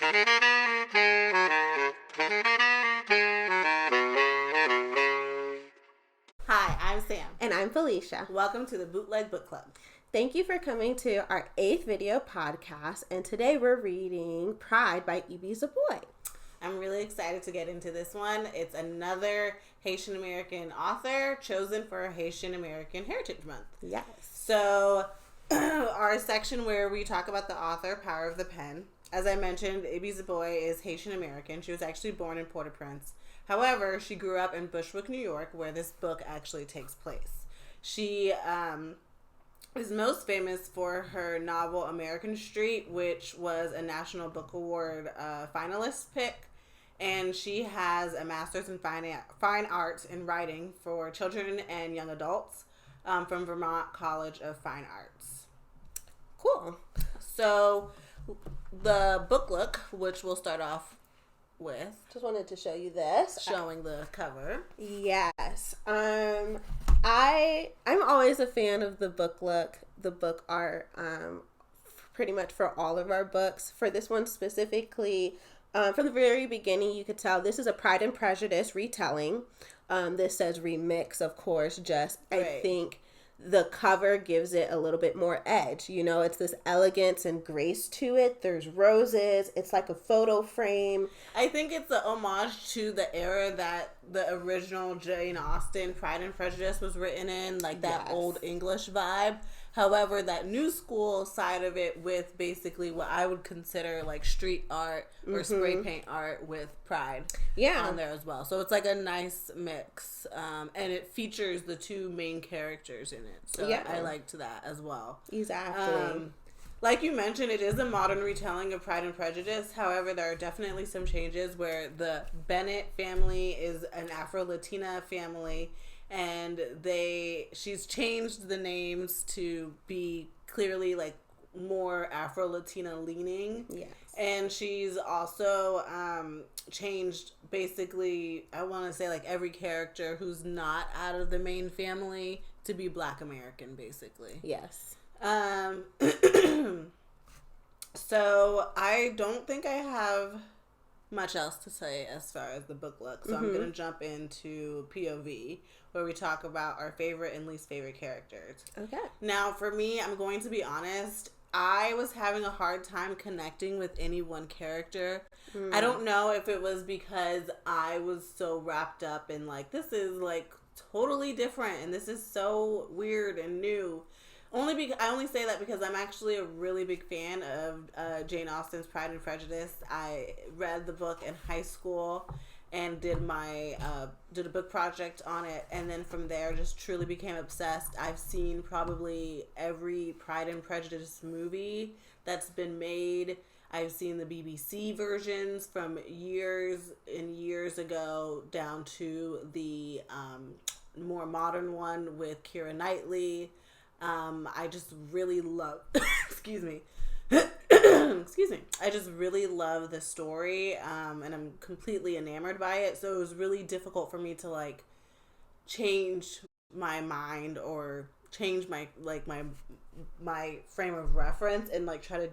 Hi, I'm Sam. And I'm Felicia. Welcome to the Bootleg Book Club. Thank you for coming to our 8th video podcast, and today we're reading Pride by E.B. Ziboi. I'm really excited to get into this one. It's another Haitian American author chosen for Haitian American Heritage Month. Yes. So, our section where we talk about the author, Power of the Pen. As I mentioned, E.B. Ziboi is Haitian American. She was actually born in Port-au-Prince. However, she grew up in Bushwick, New York, where this book actually takes place. She is most famous for her novel American Street, which was a National Book Award finalist pick. And she has a master's in fine arts in writing for children and young adults from Vermont College of Fine Arts. Cool. So the book look, which we'll start off with. Just wanted to show you this. Showing the cover. Yes. I'm always a fan of the book look, the book art, pretty much for all of our books. For this one specifically, from the very beginning, you could tell this is a Pride and Prejudice retelling. This says remix, of course, Right. I think the cover gives it a little bit more edge. You know, it's this elegance and grace to it. There's roses. It's like a photo frame. I think it's a homage to the era that the original Jane Austen Pride and Prejudice was written in, like that Yes. old English vibe. However, that new school side of it with basically what I would consider like street art or spray paint art with Pride on there as well. So it's like a nice mix. And it features the two main characters in it. So I liked that as well. Exactly. Like you mentioned, it is a modern retelling of Pride and Prejudice. However, there are definitely some changes where the Bennett family is an Afro-Latina family, and she's changed the names to be clearly like more Afro-Latina leaning. Yes. And she's also changed basically, I want to say like every character who's not out of the main family to be Black American, basically. Yes. So I don't think I have much else to say as far as the book looks. So I'm going to jump into POV, where we talk about our favorite and least favorite characters. Okay. Now, for me, I'm going to be honest, I was having a hard time connecting with any one character. I don't know if it was because I was so wrapped up in like, this is like totally different and this is so weird and new. I only say that because I'm actually a really big fan of Jane Austen's Pride and Prejudice. I read the book in high school and did a book project on it, and then from there just truly became obsessed. I've seen probably every Pride and Prejudice movie that's been made. I've seen the BBC versions from years and years ago down to the more modern one with Keira Knightley. I just really love, excuse me, I just really love the story, and I'm completely enamored by it, so it was really difficult for me to, like, change my mind or change my frame of reference and, like, try to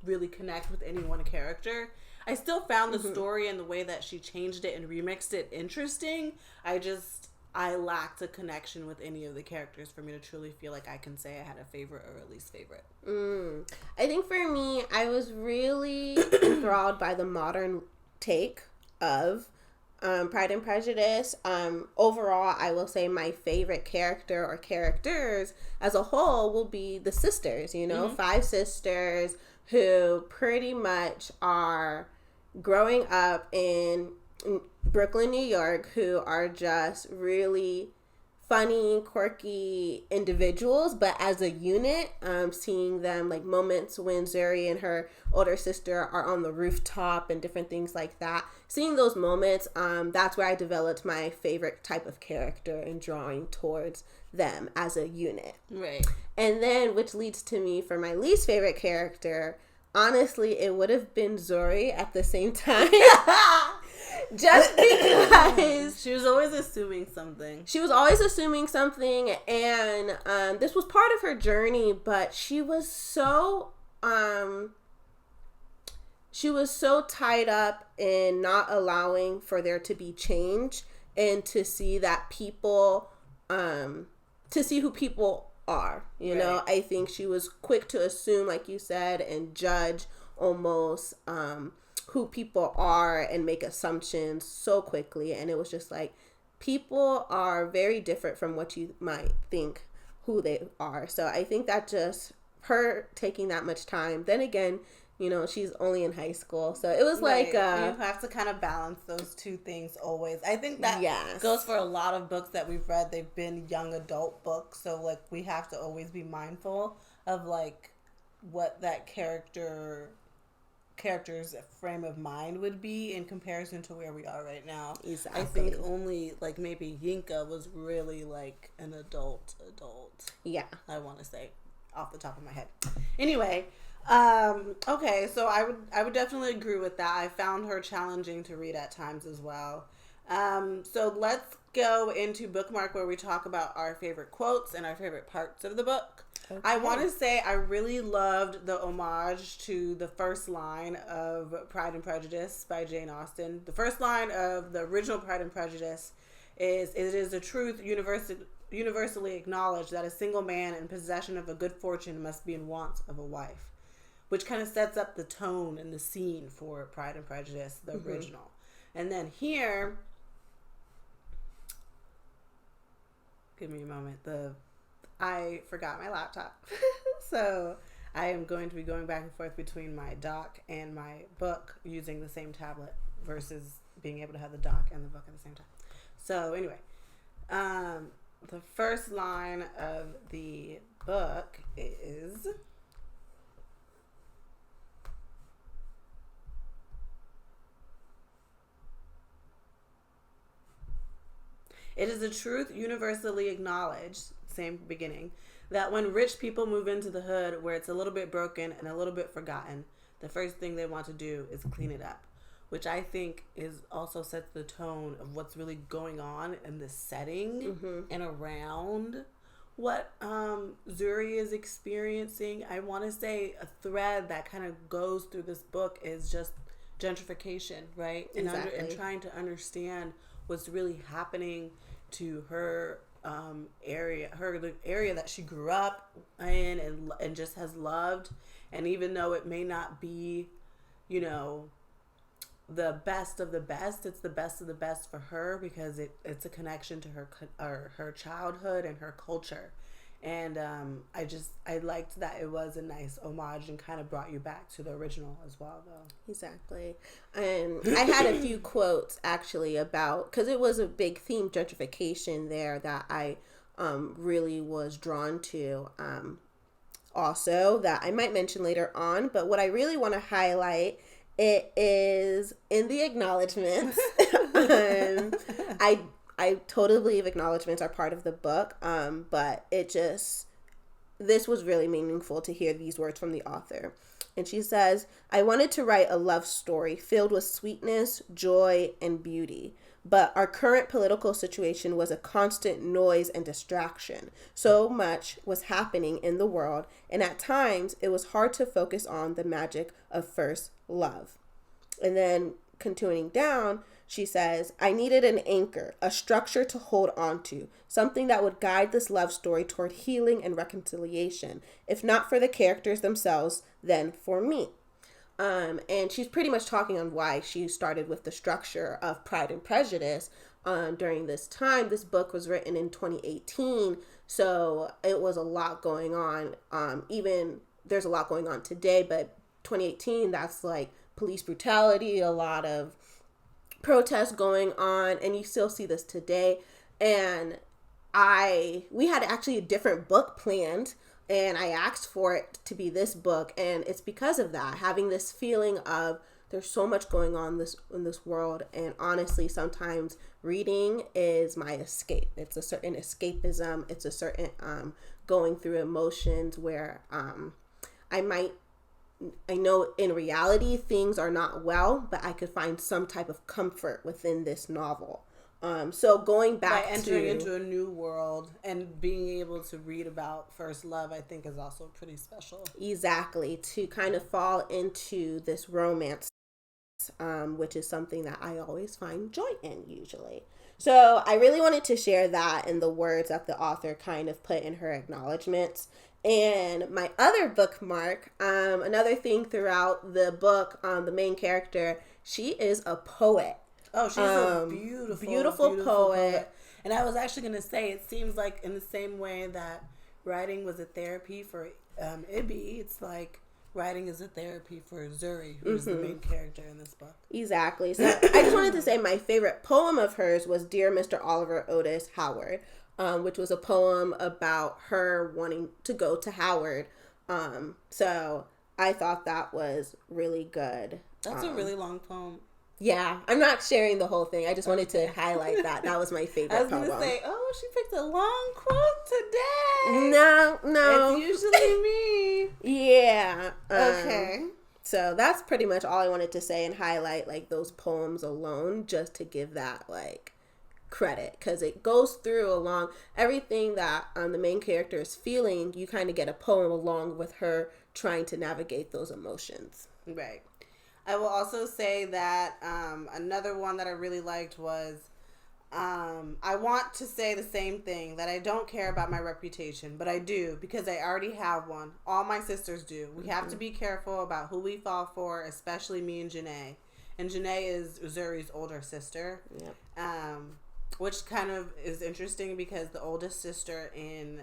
really connect with any one character. I still found the story and the way that she changed it and remixed it interesting. I lacked a connection with any of the characters for me to truly feel like I can say I had a favorite or at least favorite. I think for me, I was really enthralled by the modern take of Pride and Prejudice. Overall, I will say my favorite character or characters as a whole will be the sisters, 5 sisters who pretty much are growing up in Brooklyn, New York, who are just really funny, quirky individuals, but as a unit, seeing them like moments when Zuri and her older sister are on the rooftop and different things like that. Seeing those moments, that's where I developed my favorite type of character and drawing towards them as a unit. Right. And then, which leads to me for my least favorite character, honestly, it would have been Zuri at the same time. Just because she was always assuming something. And this was part of her journey, but she was so she was so tied up in not allowing for there to be change and to see that people, to see who people are, you know. I think she was quick to assume, like you said, and judge almost who people are and make assumptions so quickly. And it was just like, people are very different from what you might think who they are. So I think that just her taking that much time, then again, you know, she's only in high school, so it was like you have to kind of balance those two things always. I think that goes for a lot of books that we've read. They've been young adult books, so like we have to always be mindful of like what that character's frame of mind would be in comparison to where we are right now. Exactly. I think only like maybe Yinka was really like an adult. Yeah, I want to say off the top of my head. Anyway. Okay, so I would definitely agree with that. I found her challenging to read at times as well. So let's go into Bookmark, where we talk about our favorite quotes and our favorite parts of the book. Okay. I want to say I really loved the homage to the first line of Pride and Prejudice by Jane Austen. The first line of the original Pride and Prejudice is, "It is a truth universally acknowledged that a single man in possession of a good fortune must be in want of a wife," which kind of sets up the tone and the scene for Pride and Prejudice, the original. And then here, give me a moment. I forgot my laptop. So I am going to be going back and forth between my doc and my book using the same tablet versus being able to have the doc and the book at the same time. So anyway, the first line of the book is, "It is a truth universally acknowledged," same beginning, "that when rich people move into the hood where it's a little bit broken and a little bit forgotten, the first thing they want to do is clean it up," which I think is also sets the tone of what's really going on in the setting and around what Zuri is experiencing. I want to say a thread that kind of goes through this book is just gentrification, right? Exactly. And trying to understand what's really happening to her area, the area that she grew up in and just has loved. And even though it may not be, you know, the best of the best, it's the best of the best for her because it's a connection to her childhood and her culture. And I liked that it was a nice homage and kind of brought you back to the original as well, though. Exactly. And I had a few quotes actually about, because it was a big theme, gentrification there, that I really was drawn to. Also, that I might mention later on, but what I really want to highlight, it is in the acknowledgments. I totally believe acknowledgments are part of the book, but this was really meaningful to hear these words from the author. And she says, "I wanted to write a love story filled with sweetness, joy, and beauty. But our current political situation was a constant noise and distraction. So much was happening in the world, and at times it was hard to focus on the magic of first love." And then continuing down, she says, "I needed an anchor, a structure to hold on to, something that would guide this love story toward healing and reconciliation. If not for the characters themselves, then for me." And she's pretty much talking on why she started with the structure of Pride and Prejudice during this time. This book was written in 2018, so it was a lot going on. Even there's a lot going on today, but 2018, that's like police brutality, a lot of protests going on, and you still see this today. And we had actually a different book planned, and I asked for it to be this book, and it's because of that, having this feeling of there's so much going on in this world. And honestly, sometimes reading is my escape. It's a certain escapism. It's a certain going through emotions where I know in reality things are not well, but I could find some type of comfort within this novel. So going back by entering into a new world and being able to read about first love, I think is also pretty special. Exactly, to kind of fall into this romance, which is something that I always find joy in usually. So I really wanted to share that in the words that the author kind of put in her acknowledgments. And my other bookmark, another thing throughout the book, the main character, she is a poet. Oh, she's a beautiful poet. And I was actually going to say, it seems like in the same way that writing was a therapy for Ibby, it's like writing is a therapy for Zuri, who's the main character in this book. Exactly. So I just wanted to say my favorite poem of hers was Dear Mr. Oliver Otis Howard, which was a poem about her wanting to go to Howard. So I thought that was really good. That's a really long poem. Yeah, I'm not sharing the whole thing. I just wanted to highlight that. That was my favorite poem. I was going to say, oh, she picked a long quote today. No. It's usually me. Yeah. Okay. So that's pretty much all I wanted to say and highlight, like, those poems alone, just to give that, like, credit. Because it goes through along everything that the main character is feeling. You kind of get a poem along with her trying to navigate those emotions. Right. I will also say that another one that I really liked was, I want to say the same thing, that I don't care about my reputation, but I do, because I already have one. All my sisters do. We have to be careful about who we fall for, especially me and Janae. And Janae is Zuri's older sister, which kind of is interesting because the oldest sister in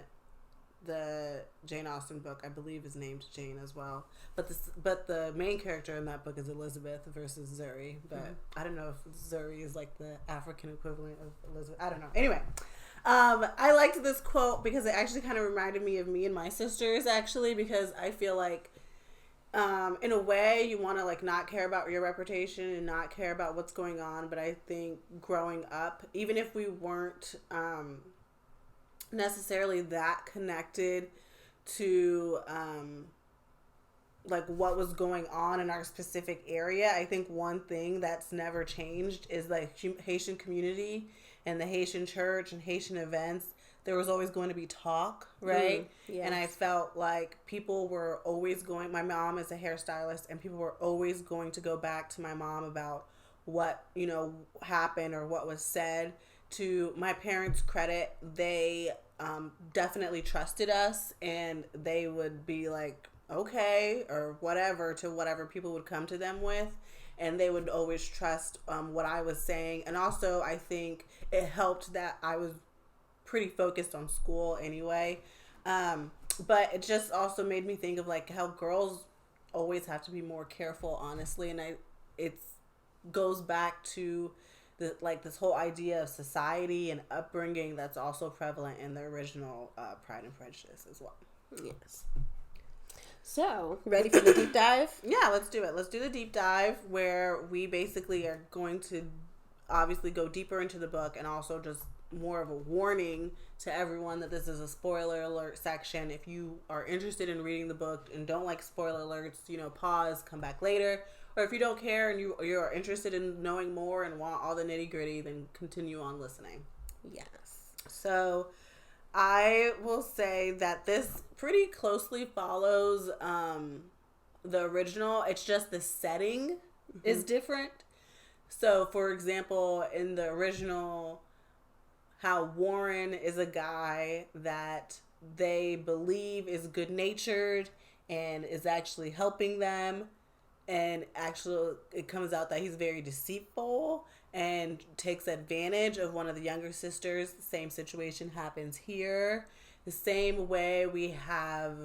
the Jane Austen book, I believe, is named Jane as well. But the main character in that book is Elizabeth versus Zuri. But I don't know if Zuri is like the African equivalent of Elizabeth. I don't know. Anyway, I liked this quote because it actually kind of reminded me of me and my sisters, actually, because I feel like in a way you want to like not care about your reputation and not care about what's going on. But I think growing up, even if we weren't necessarily that connected to like what was going on in our specific area, I think one thing that's never changed is like Haitian community and the Haitian church and Haitian events. There was always going to be talk, right? Yes. And I felt like people were always going, my mom is a hairstylist, and people were always going to go back to my mom about what, you know, happened or what was said. To my parents' credit, they definitely trusted us, and they would be like, okay, or whatever, to whatever people would come to them with, and they would always trust what I was saying. And also, I think it helped that I was pretty focused on school anyway, but it just also made me think of like how girls always have to be more careful, honestly, and it goes back to this whole idea of society and upbringing that's also prevalent in the original Pride and Prejudice as well. Yes. So, ready for the deep dive? Yeah, let's do it. Let's do the deep dive, where we basically are going to obviously go deeper into the book, and also just more of a warning to everyone that this is a spoiler alert section. If you are interested in reading the book and don't like spoiler alerts, you know, pause, come back later. Or if you don't care and you are interested in knowing more and want all the nitty gritty, then continue on listening. Yes. So I will say that this pretty closely follows the original. It's just the setting is different. So, for example, in the original, how Warren is a guy that they believe is good-natured and is actually helping them. And actually, it comes out that he's very deceitful and takes advantage of one of the younger sisters. The same situation happens here. The same way we have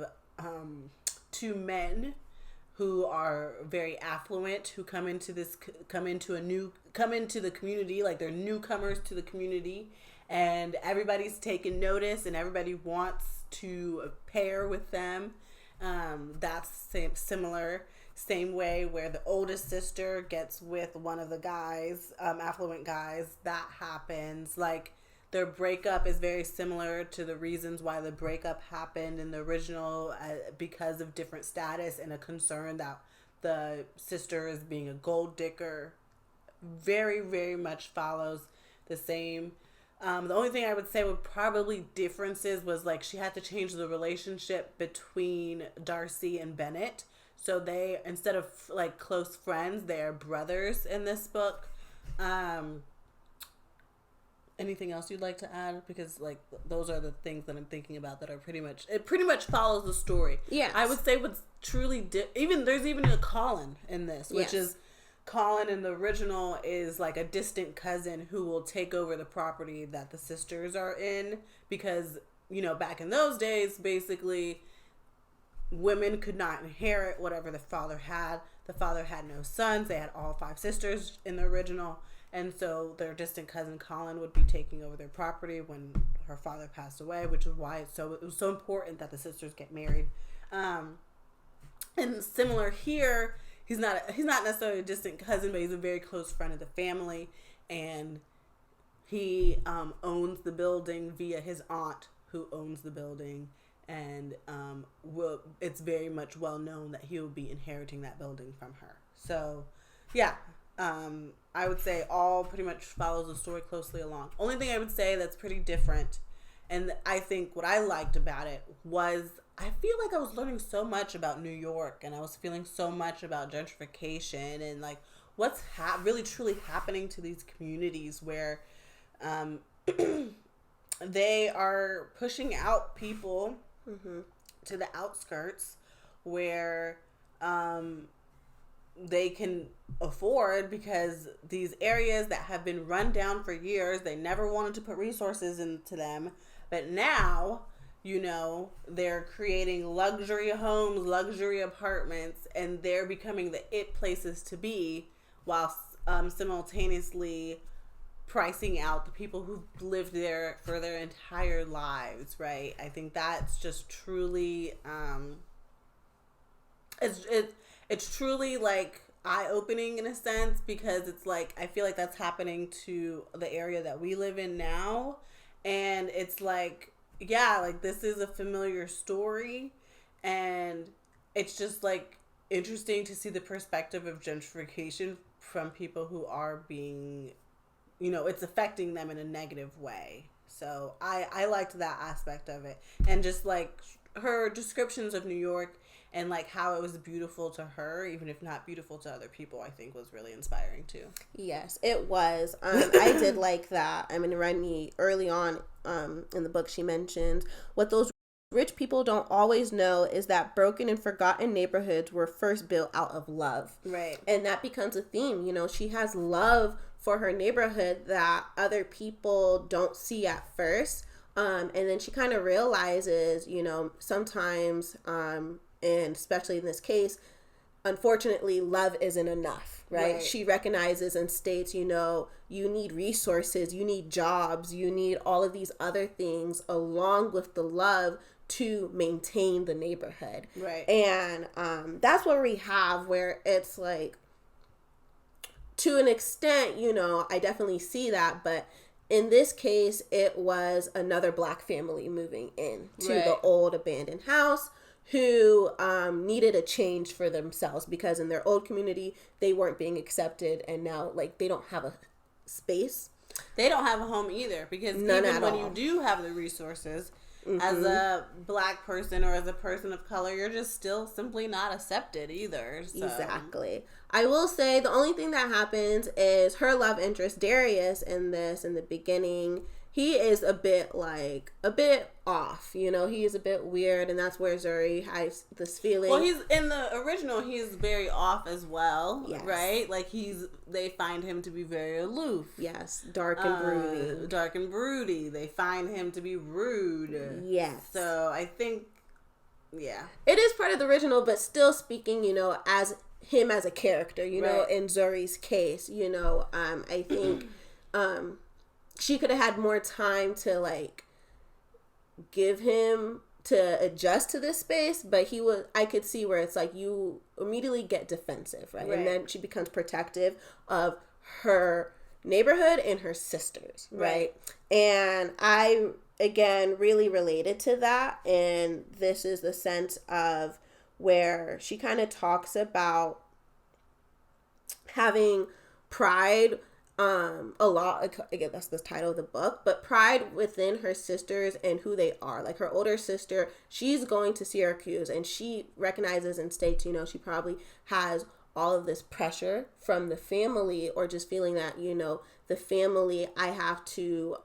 two men who are very affluent, who come into the community, like they're newcomers to the community, and everybody's taken notice and everybody wants to pair with them. That's similar. Same way where the oldest sister gets with one of the guys, affluent guys, that happens. Like, their breakup is very similar to the reasons why the breakup happened in the original, because of different status and a concern that the sister is being a gold digger. Very, very much follows the same. The only thing I would say would probably differences was like she had to change the relationship between Darcy and Bennett. So they, instead of like close friends, they're brothers in this book. Anything else you'd like to add? Because like those are the things that I'm thinking about that are it pretty much follows the story. Yeah, I would say what's truly there's even a Colin in this, which is Colin in the original is like a distant cousin who will take over the property that the sisters are in, because back in those days basically women could not inherit whatever the father had. The father had no sons. They had all 5 sisters in the original. And so their distant cousin Colin would be taking over their property when her father passed away, which is why it was so important that the sisters get married. And similar here, he's not necessarily a distant cousin, but he's a very close friend of the family, and he owns the building via his aunt, who owns the building, and it's very much well known that he will be inheriting that building from her. So, yeah. I would say all pretty much follows the story closely along. Only thing I would say that's pretty different, and I think what I liked about it was I feel like I was learning so much about New York, and I was feeling so much about gentrification and like what's really truly happening to these communities where they are pushing out people to the outskirts where they can afford, because these areas that have been run down for years, they never wanted to put resources into them, but now they're creating luxury homes, luxury apartments, and they're becoming the it places to be, while simultaneously pricing out the people who've lived there for their entire lives, right? I think that's just truly it's truly like eye-opening in a sense, because it's like I feel like that's happening to the area that we live in now, and it's like, yeah, like this is a familiar story, and it's just like interesting to see the perspective of gentrification from people who are being, it's affecting them in a negative way. So I liked that aspect of it, and just like her descriptions of New York and like how it was beautiful to her, even if not beautiful to other people, I think was really inspiring too. Yes, it was. I did like that. I mean, Rennie, early on in the book, she mentioned what those rich people don't always know is that broken and forgotten neighborhoods were first built out of love. Right. And that becomes a theme. She has love for her neighborhood that other people don't see at first. And then she kind of realizes, sometimes, and especially in this case, unfortunately, love isn't enough, right? She recognizes and states, you need resources, you need jobs, you need all of these other things along with the love to maintain the neighborhood. Right. And that's what we have, where it's like, to an extent, I definitely see that, but in this case, it was another Black family moving in to the old abandoned house, who needed a change for themselves, because in their old community they weren't being accepted, and now like they don't have a space. They don't have a home either, because even when you do have the resources, as a Black person or as a person of color, you're just still simply not accepted either. So. Exactly. I will say the only thing that happens is her love interest Darius in the beginning, he is a bit off, he is a bit weird, and that's where Zuri has this feeling. Well, he's in the original, he's very off as well, right? Like they find him to be very aloof. Yes, dark and broody. They find him to be rude. Yes. So I think, yeah, it is part of the original, but still speaking, as him as a character, in Zuri's case, I think, she could have had more time to like give him to adjust to this space, but I could see where it's like you immediately get defensive, right? And then she becomes protective of her neighborhood and her sisters, right? And I, again, really related to that, and this is the sense of where she kind of talks about having pride a lot, again, that's the title of the book, but pride within her sisters and who they are. Like her older sister, she's going to Syracuse and she recognizes and states, you know, she probably has all of this pressure from the family, or just feeling that, you know, the family, I have to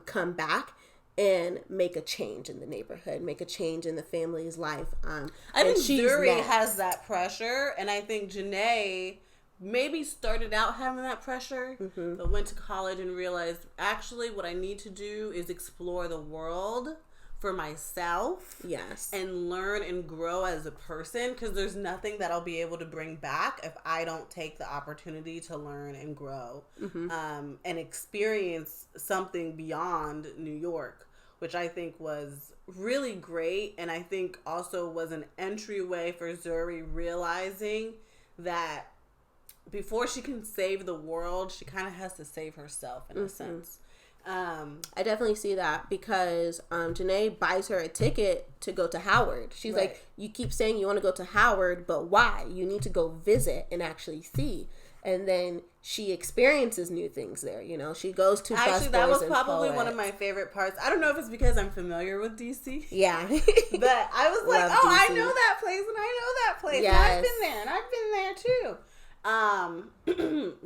come back and make a change in the neighborhood, make a change in the family's life. I think Zuri has that pressure, and I think Janae maybe started out having that pressure, but went to college and realized, actually, what I need to do is explore the world for myself. Yes. And learn and grow as a person, because there's nothing that I'll be able to bring back if I don't take the opportunity to learn and grow, and experience something beyond New York, which I think was really great. And I think also was an entryway for Zuri realizing that before she can save the world, she kind of has to save herself in a sense. I definitely see that, because Janae buys her a ticket to go to Howard. She's like, you keep saying you want to go to Howard, but why? You need to go visit and actually see. And then she experiences new things there. You know, she goes to actually, that was probably one of my favorite parts. I don't know if it's because I'm familiar with DC. Yeah. But I was like, oh, DC. I know that place and I know that place. Yes. And I've been there and I've been there too.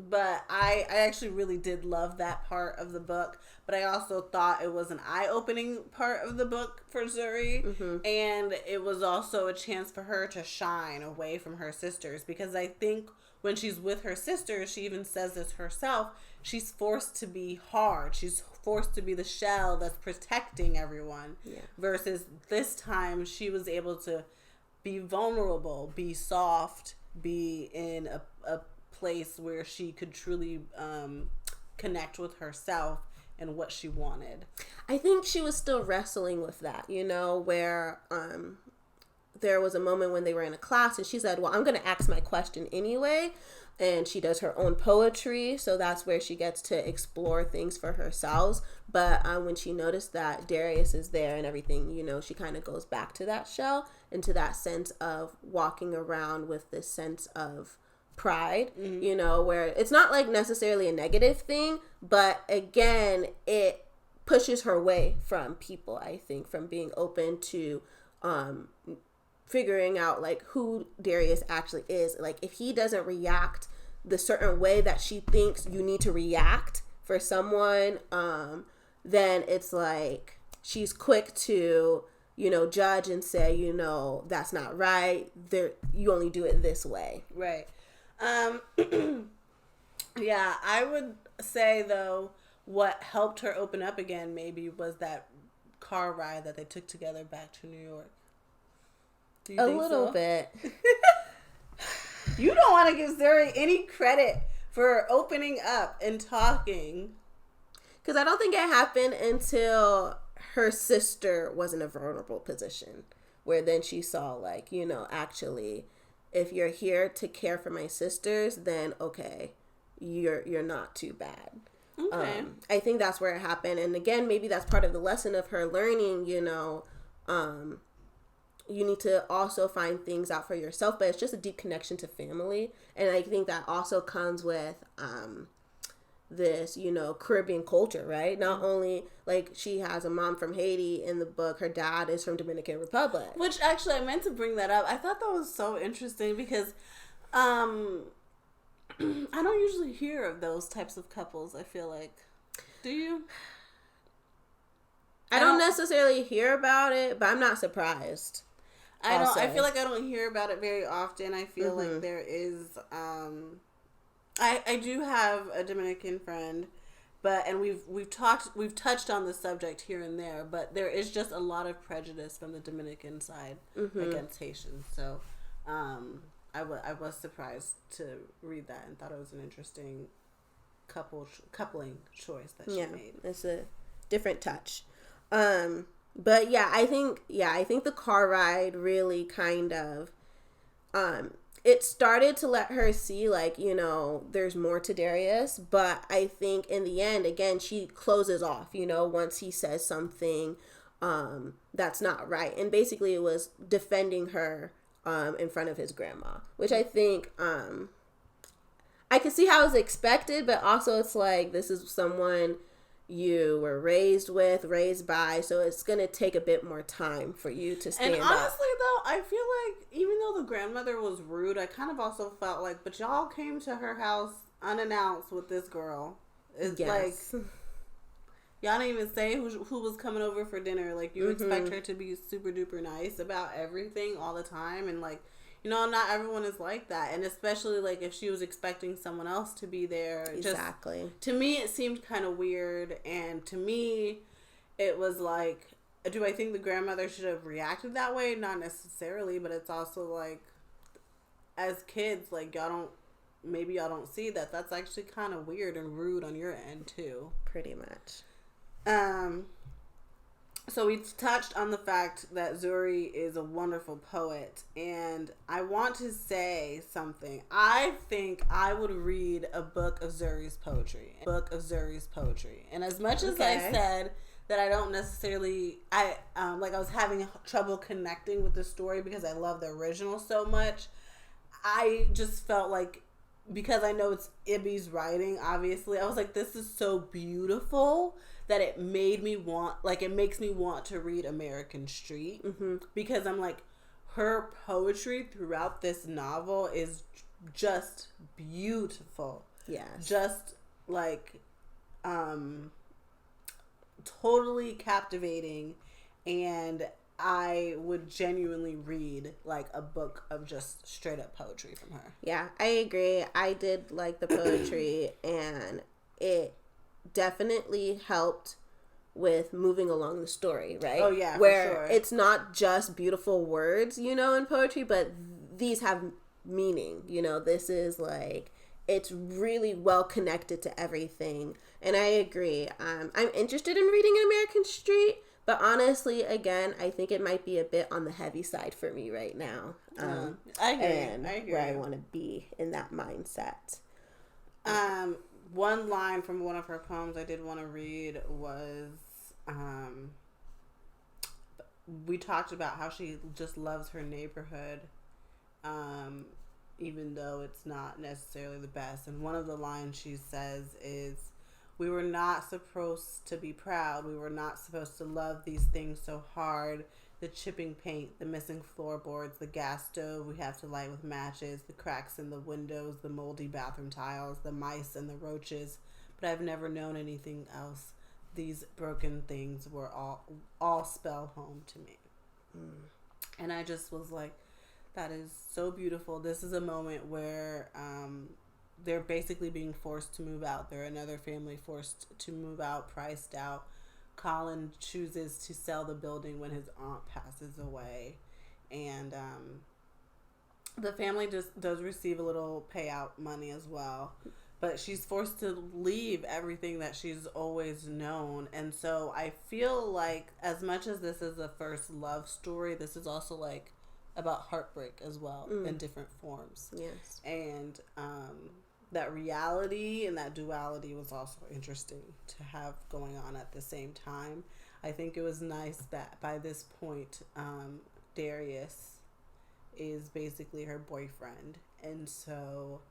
But I actually really did love that part of the book, but I also thought it was an eye-opening part of the book for Zuri, and it was also a chance for her to shine away from her sisters, because I think when she's with her sisters, she even says this herself, she's forced to be hard, she's forced to be the shell that's protecting everyone, versus this time she was able to be vulnerable, be soft, be in a place where she could truly connect with herself and what she wanted. I think she was still wrestling with that, you know, where there was a moment when they were in a class and she said, well, I'm going to ask my question anyway. And she does her own poetry, so that's where she gets to explore things for herself. But when she noticed that Darius is there and everything, you know, she kind of goes back to that shell, into that sense of walking around with this sense of pride, you know, where it's not like necessarily a negative thing, but again, it pushes her away from people, I think, from being open to figuring out like who Darius actually is. Like if he doesn't react the certain way that she thinks you need to react for someone, then it's like she's quick to, you know, judge and say, you know, that's not right. You only do it this way. Right. Yeah, I would say though, what helped her open up again maybe was that car ride that they took together back to New York. Do you think a little bit. You don't want to give Zuri any credit for opening up and talking. Because I don't think it happened until her sister was in a vulnerable position, where then she saw like, you know, actually, if you're here to care for my sisters, then okay, you're not too bad. Okay. I think that's where it happened. And again, maybe that's part of the lesson of her learning, you know, you need to also find things out for yourself, but it's just a deep connection to family. And I think that also comes with this, you know, Caribbean culture, right? Not only like she has a mom from Haiti in the book, her dad is from Dominican Republic. Which actually I meant to bring that up. I thought that was so interesting because I don't usually hear of those types of couples, I feel like. Do you? I don't necessarily hear about it, but I'm not surprised. I feel like I don't hear about it very often. I feel like there is I do have a Dominican friend, and we've touched on the subject here and there, but there is just a lot of prejudice from the Dominican side against Haitians. So I was surprised to read that and thought it was an interesting coupling choice that she made. It's a different touch. But I think the car ride really kind of, it started to let her see like, you know, there's more to Darius, but I think in the end, again, she closes off, you know, once he says something, that's not right. And basically it was defending her, in front of his grandma, which I think, I can see how it's expected, but also it's like, this is someone you were raised with, raised by, so it's gonna take a bit more time for you to stand up. And honestly, though, I feel like even though the grandmother was rude, I kind of also felt like, but y'all came to her house unannounced with this girl. It's like, y'all didn't even say who was coming over for dinner. Like, you expect her to be super duper nice about everything all the time, and like, you know, not everyone is like that. And especially, like, if she was expecting someone else to be there. Exactly. Just, to me, it seemed kind of weird. And to me, it was like, do I think the grandmother should have reacted that way? Not necessarily. But it's also like, as kids, like, maybe y'all don't see that. That's actually kind of weird and rude on your end, too. Pretty much. So we touched on the fact that Zuri is a wonderful poet, and I want to say something. I think I would read a book of Zuri's poetry. And as much as I said that I don't necessarily, I was having trouble connecting with the story because I love the original so much, I just felt like, because I know it's Ibby's writing, obviously, I was like, this is so beautiful that it makes me want to read American Street, because I'm like, her poetry throughout this novel is just beautiful. Yes. Just like, totally captivating, and I would genuinely read like a book of just straight up poetry from her. Yeah, I agree. I did like the poetry, and it definitely helped with moving along the story, right? Oh yeah, where for sure. It's not just beautiful words, you know, in poetry, but these have meaning. You know, this is like, it's really well connected to everything, and I agree. I'm interested in reading American Street, but honestly, again, I think it might be a bit on the heavy side for me right now. I agree. And where I want to be in that mindset. One line from one of her poems I did want to read was, we talked about how she just loves her neighborhood, even though it's not necessarily the best. And one of the lines she says is, we were not supposed to be proud. We were not supposed to love these things so hard. The chipping paint, the missing floorboards, the gas stove we have to light with matches, the cracks in the windows, the moldy bathroom tiles, the mice and the roaches. But I've never known anything else. These broken things were all spell home to me. And I just was like, that is so beautiful. This is a moment where they're basically being forced to move out. They're another family forced to move out, priced out. Colin chooses to sell the building when his aunt passes away, and the family does receive a little payout money as well, but she's forced to leave everything that she's always known. And so I feel like, as much as this is a first love story, this is also like about heartbreak as well, in different forms. Yes. And that reality and that duality was also interesting to have going on at the same time. I think it was nice that by this point, Darius is basically her boyfriend, and so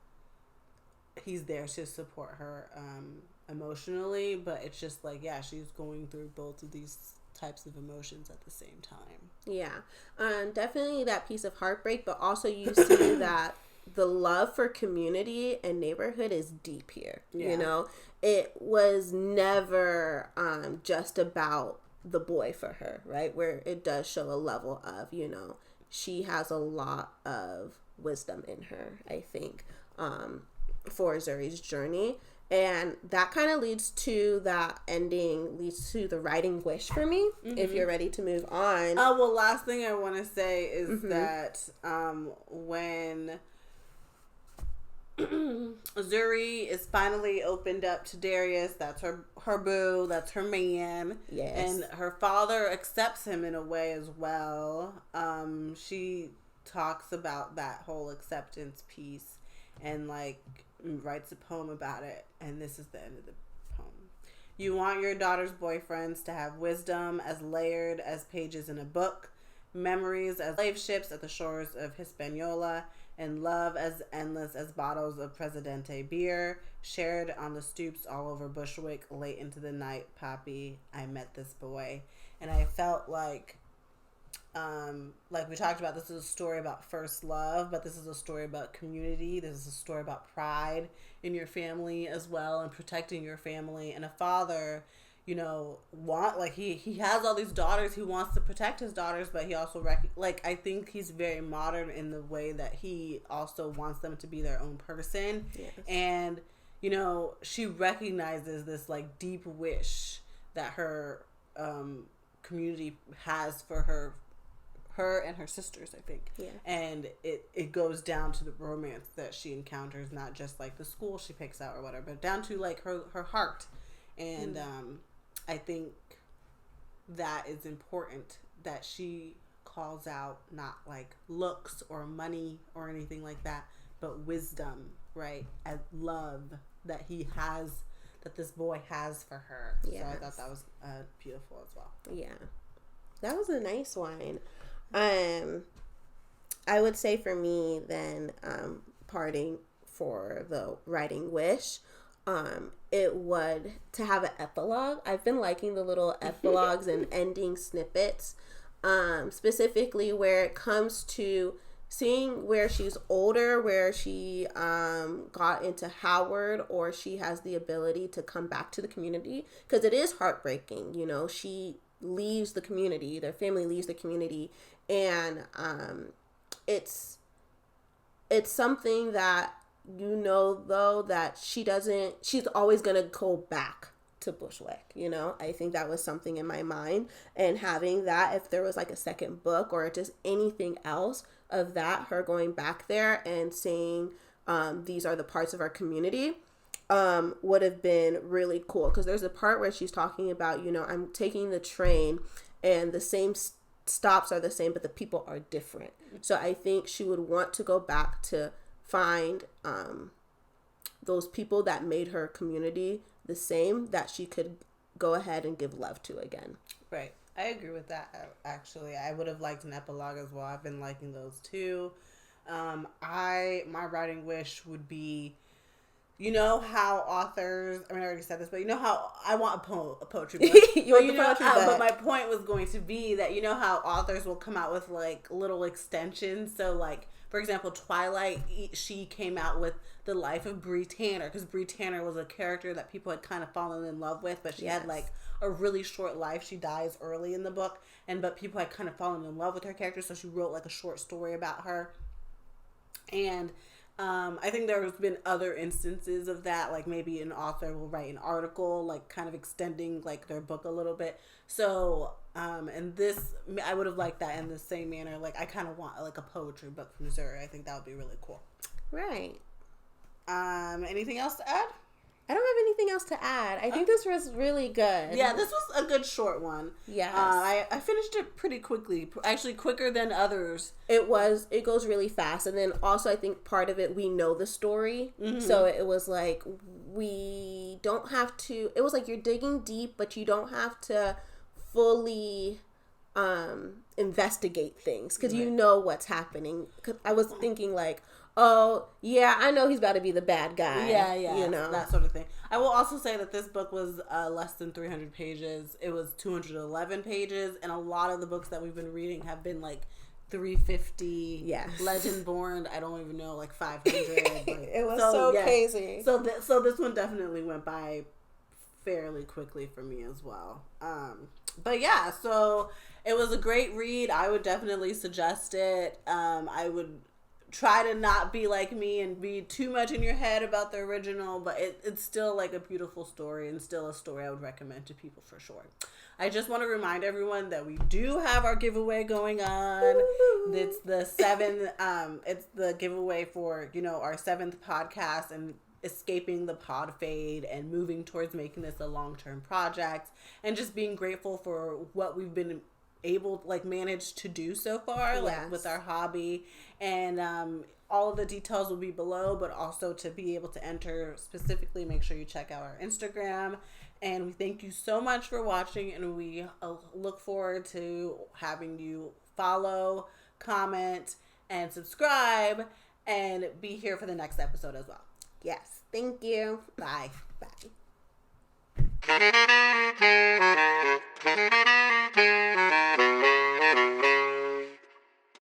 he's there to support her emotionally, but it's just like, yeah, she's going through both of these types of emotions at the same time. Yeah, definitely that piece of heartbreak, but also you see that the love for community and neighborhood is deep here. Yeah. You know, it was never just about the boy for her, right? Where it does show a level of, you know, she has a lot of wisdom in her, I think, for Zuri's journey. And that kind of leads to that ending, leads to the writing wish for me, if you're ready to move on. Well, last thing I want to say is that when Zuri is finally opened up to Darius, that's her boo, that's her man. Yes. And her father accepts him in a way as well. She talks about that whole acceptance piece and like writes a poem about it, and this is the end of the poem. You want your daughter's boyfriends to have wisdom as layered as pages in a book, memories as slave ships at the shores of Hispaniola, and love as endless as bottles of Presidente beer, shared on the stoops all over Bushwick, late into the night, Papi, I met this boy. And I felt like we talked about, this is a story about first love, but this is a story about community. This is a story about pride in your family as well, and protecting your family. And a father, he has all these daughters. He wants to protect his daughters, but he also I think he's very modern in the way that he also wants them to be their own person. Yes. And she recognizes this like deep wish that her community has for her and her sisters, I think. Yeah. And it goes down to the romance that she encounters, not just like the school she picks out or whatever, but down to like her heart. And I think that is important, that she calls out not like looks or money or anything like that, but wisdom, right? And love that this boy has for her. Yes. So I thought that was beautiful as well. Yeah. That was a nice one. I would say for me then, parting for the writing wish, it would to have an epilogue. I've been liking the little epilogues and ending snippets, specifically where it comes to seeing where she's older, where she got into Howard, or she has the ability to come back to the community, because it is heartbreaking. She leaves the community, their family leaves the community, and it's something that though that she's always gonna go back to Bushwick. I think that was something in my mind, and having that, if there was like a second book or just anything else of that, her going back there and saying these are the parts of our community, would have been really cool. Because there's a part where she's talking about, I'm taking the train and the same stops are the same, but the people are different. So I think she would want to go back to find those people that made her community the same, that she could go ahead and give love to again. Right. I agree with that, actually. I would have liked an epilogue as well. I've been liking those too. My writing wish would be, how authors, I already said this, but how I want a poetry book. But my point was going to be that, how authors will come out with like little extensions. So like, for example, Twilight, she came out with the life of Bree Tanner, because Bree Tanner was a character that people had kind of fallen in love with, but she had like a really short life. She dies early in the book, but people had kind of fallen in love with her character, so she wrote like a short story about her. And I think there's been other instances of that, like maybe an author will write an article, like kind of extending like their book a little bit. So, and this, I would have liked that in the same manner. Like I kind of want like a poetry book from Zuri. I think that would be really cool. Right. Anything else to add? I don't have anything else to add. I think this was really good. Yeah, this was a good short one. Yes. I finished it pretty quickly. Actually, quicker than others. It goes really fast. And then also I think part of it, we know the story. Mm-hmm. So it was like, we don't have to, it was like you're digging deep, but you don't have to fully investigate things, because you know what's happening. Cause I was thinking like, oh, yeah, I know he's about to be the bad guy. Yeah. That sort of thing. I will also say that this book was less than 300 pages. It was 211 pages, and a lot of the books that we've been reading have been like 350. Yes. Legend-born, I don't even know, like 500. It was so crazy. So this one definitely went by fairly quickly for me as well. But yeah, so it was a great read. I would definitely suggest it. I would try to not be like me and be too much in your head about the original, but it's still like a beautiful story, and still a story I would recommend to people for sure. I just want to remind everyone that we do have our giveaway going on. It's it's the giveaway for, our 7th podcast and escaping the pod fade and moving towards making this a long-term project, and just being grateful for what we've been able managed to do so far, with our hobby. And all of the details will be below, but also to be able to enter specifically, make sure you check out our Instagram. And we thank you so much for watching, and we look forward to having you follow, comment, and subscribe. and be here for the next episode as well. Yes. Thank you. Bye. Bye.